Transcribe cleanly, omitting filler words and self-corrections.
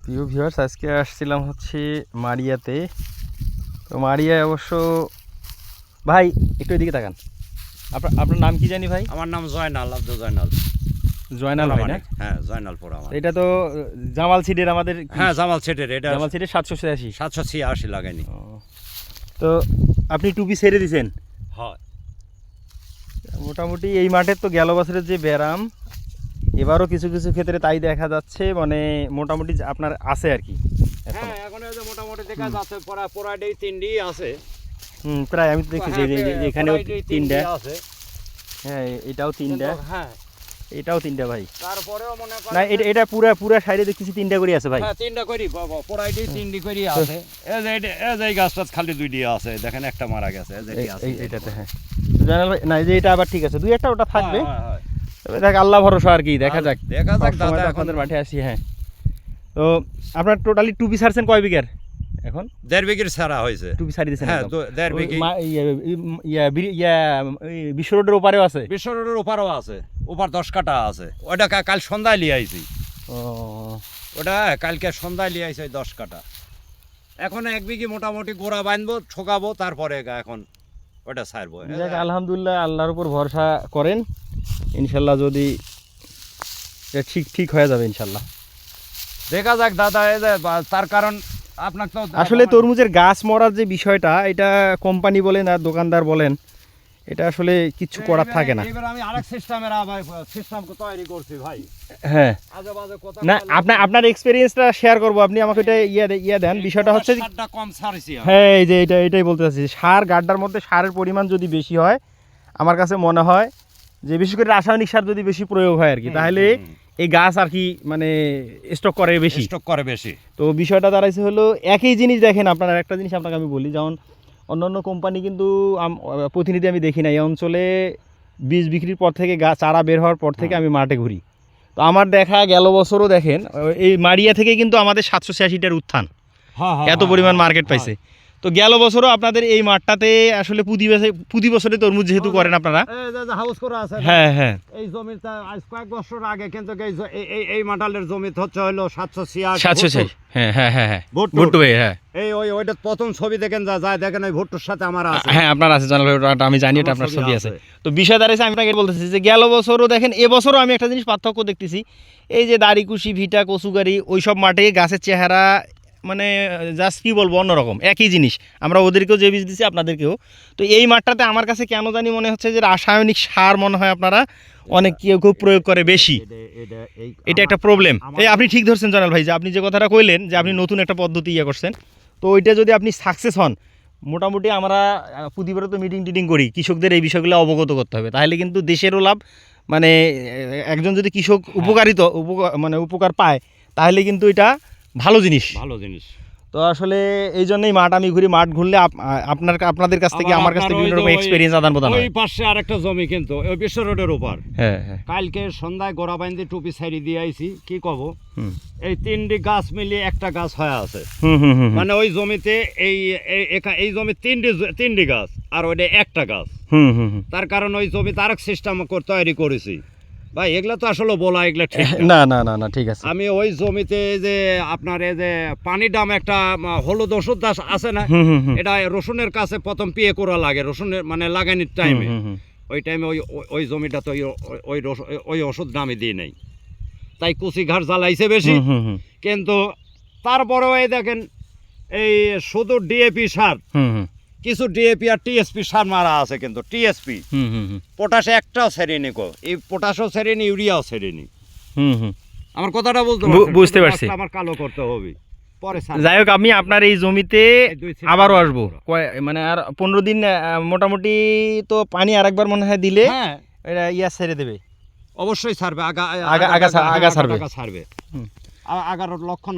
প্রিয় ভিউয়ার্স, আজকে আসছিলাম হচ্ছে মাড়িয়াতে। তো মাড়িয়ায় অবশ্য ভাই একটু এদিকে তাকান। আপনার নাম কি জানি ভাই? আমার নাম জয়নাল, আব্দুল জয়নাল। জয়নাল ভাই না? হ্যাঁ, জয়নালপুর আমার। এটা তো জামাল সিডের আমাদের। হ্যাঁ, জামাল সেটের। এটা জামাল সিডের 786। 786 লাগাইনি। তো আপনি টুপি ছেড়ে দিছেন? হয়। মোটামুটি এই মাঠের তো গেল বছরের যে ব্যারাম, এবারও কিছু কিছু ক্ষেত্রে তাই দেখা যাচ্ছে। মানে মোটামুটি আপনার আছে আর কি। হ্যাঁ, এখন এই যে মোটামুটি দেখা যাচ্ছে পরাডেই 3টি আছে। প্রায় আমি তো দেখতেছি এখানেও 3টা আছে। হ্যাঁ, এটাও 3টা। হ্যাঁ, এটাও 3টা ভাই। তারপরেও মনে করেন না, এটা পুরা সাইডে দেখতেছি 3টা করে আছে ভাই। হ্যাঁ, 3টা করি বাবা, পরাডেই 3টি করে আছে। এই যে গাছটা খালি 2টি আছে, দেখেন একটা মারা গেছে। এইটাতে হ্যাঁ জানাল ভাই, না যে এটা আবার ঠিক আছে, 2-1টা ওটা থাকবে। হ্যাঁ, তবে দেখ আল্লাহ ভরসা আর কি, দেখা যাক দাদা। আপনাদের মাঠে আসি। হ্যাঁ, তো আপনার টোটালি টুপি ছাড়ছেন কয় বিঘার এখন? 1.5 বিঘের ছাড়া হয়েছে। টুপি ছাড়ি দিয়েছেন? হ্যাঁ, 1.5 বিঘি। বিশ্ব রোডের ওপারেও আছে? বিশ্ব রোডের ওপারও আছে, ওপার 10 কাটা আছে। ওটা কাল সন্ধ্যায় লিয়ে আইছি। ওটা কালকে সন্ধ্যায় লিয়ে আইছি 10 কাটা। এখন 1 বিঘি মোটামুটি গোড়া বাঁধবো, ঠোকাবো, তারপরে এখন ওটা ছাড়বো। আলহামদুলিল্লাহ, আল্লাহর উপর ভরসা করেন, ইনশাল্লাহ যদি ঠিক হয়ে যাবে ইনশাল্লাহ। দেখা যাক দাদা। তার কারণ আপনার তো আসলে তরমুজের গাছ মরার যে বিষয়টা, এটা কোম্পানি বলেন আর দোকানদার বলেন, এটা আসলে কিছু করার থাকে না। এবার আমি আরেক সিস্টেম তৈরি করছি ভাই। হ্যাঁ, না আপনার এক্সপেরিয়েন্সটা শেয়ার করবো। আপনি আমাকে এটা ইয়া দেন। বিষয়টা হচ্ছে কম ছাড়ছি। হ্যাঁ, এই যে এটাই বলতে চাচ্ছি, সার গাড্ডার মধ্যে সারের পরিমাণ যদি বেশি হয়, আমার কাছে মনে হয় যে বিশেষ করে রাসায়নিক সার যদি বেশি প্রয়োগ হয় আর কি, তাহলে এই গাছ আর কি মানে স্টক করে বেশি। তো বিষয়টা দাঁড়াইছে হলো একই জিনিস। দেখেন আপনারা একটা জিনিস আপনাকে আমি বলি, যেমন অন্যান্য কোম্পানি কিন্তু প্রতিনিধি আমি দেখি না এই অঞ্চলে বীজ বিক্রির পর থেকে চারা বের হওয়ার পর থেকে আমি মাঠে ঘুরি। তো আমার দেখা গেল বছরও দেখেন এই মাড়িয়া থেকে কিন্তু আমাদের 786টার উত্থান, এত পরিমাণ মার্কেট পাইছে। তো গেল বছরও আপনাদের এই মাঠটাতে আসলে প্রতি বছরে তরমুজ যেহেতু করেন আপনারা, হাউস করা আছে। হ্যাঁ হ্যাঁ, এই জমিটা আজ কয়েক বছর আগে কিন্তু এই মাটালের জমিতে হচ্ছে হলো 786। হ্যাঁ হ্যাঁ হ্যাঁ হ্যাঁ, ভুট্টু ভাই। হ্যাঁ, ওইটা প্রথম ছবি দেখেন, যায় দেখেন ওই ভুট্টুর সাথে আমার আছে। হ্যাঁ, আপনার আছে জানাল ভাই, আমি জানি এটা আপনার ছবি আছে। তো বিষয় দাঁড়িয়েছে, আমি আপনাকে বলতেছি যে গেল বছরও দেখেন, এবছরও আমি একটা জিনিস পার্থক্য দেখতেছি। এই যে দাড়িকুশি, ভিটা, কচুগাড়ি, ওইসব মাঠে গাছের চেহারা মানে জাস্ট কি বলবো, অন্যরকম। একই জিনিস আমরা ওদেরকেও যে বীজ দিচ্ছি আপনাদেরকেও। তো এই মাঠটাতে আমার কাছে কেন জানি মনে হচ্ছে যে রাসায়নিক সার মনে হয় আপনারা অনেক কেউ খুব প্রয়োগ করে বেশি। এটা একটা প্রবলেম। এই আপনি ঠিক ধরছেন জানাল ভাই, যে আপনি যে কথাটা কইলেন যে আপনি নতুন একটা পদ্ধতি করছেন, তো ওইটা যদি আপনি সাকসেস হন, মোটামুটি আমরা প্রতিবারে তো মিটিং করি, কৃষকদের এই বিষয়গুলো অবগত করতে হবে, তাহলে কিন্তু দেশেরও লাভ। মানে একজন যদি কৃষক উপকার পায়, তাহলে কিন্তু এটা ভালো জিনিস। তো আসলে এই জন্যই মাঠ আমি ঘুরি। মাঠ ঘুরলে আপনাদের কাছ থেকে আমার কাছ থেকে বিভিন্ন রকম এক্সপেরিয়েন্স আদান প্রদান হয়। ওই পাশে আরেকটা জমি কিন্তু ওই বিশ্ব রোডের উপর। হ্যাঁ হ্যাঁ, কালকে সন্ধ্যায় গোড়া বাইন্দে টুপি ছাড়ি দিয়ে আইছি। কি কব, এই 3টি গাছ মিলিয়ে একটা গাছ হয়ে আছে। মানে ওই জমিতে এই জমি 3টি গাছ আর ওইটা একটা গাছ। তার কারণ ওই জমিতে আরেক সিস্টেম তৈরি করেছি ভাই। এগুলা তো আসলে বলা এগুলা ঠিক না, ঠিক আছে। আমি ওই জমিতে যে আপনার এই যে পানি ডাম একটা হলুদ ওষুধ আছে না, এটা রসুনের কাছে প্রথম পিয়ে করা লাগে, রসুনের মানে লাগানির টাইমে। ওই টাইমে ওই জমিটা তো ওই ওষুধ দামে দিয়ে নেই, তাই কুচি ঘাট জ্বালাইছে বেশি। কিন্তু তারপরেও এই দেখেন এই শুধু ডিএপি সার, কিছু ডিএপি আর টিএসপি সার মারা আছে, কিন্তু টিএসপি পটাশ একটাও সেরেনি গো। এই পটাশও সেরেনি, ইউরিয়াও সেরেনি। আমার কথাটা বুঝতে পারছি। আমার কালো করতে হবে পরে। যাই হোক, আমি আপনার এই জমিতে আবারও আসবো, মানে আর 15 দিন মোটামুটি। তো পানি আরেকবার মনে হয় দিলে এটা ছেড়ে দেবে, অবশ্যই ছাড়বে। আগা ছাড়বে। আগার লক্ষণ।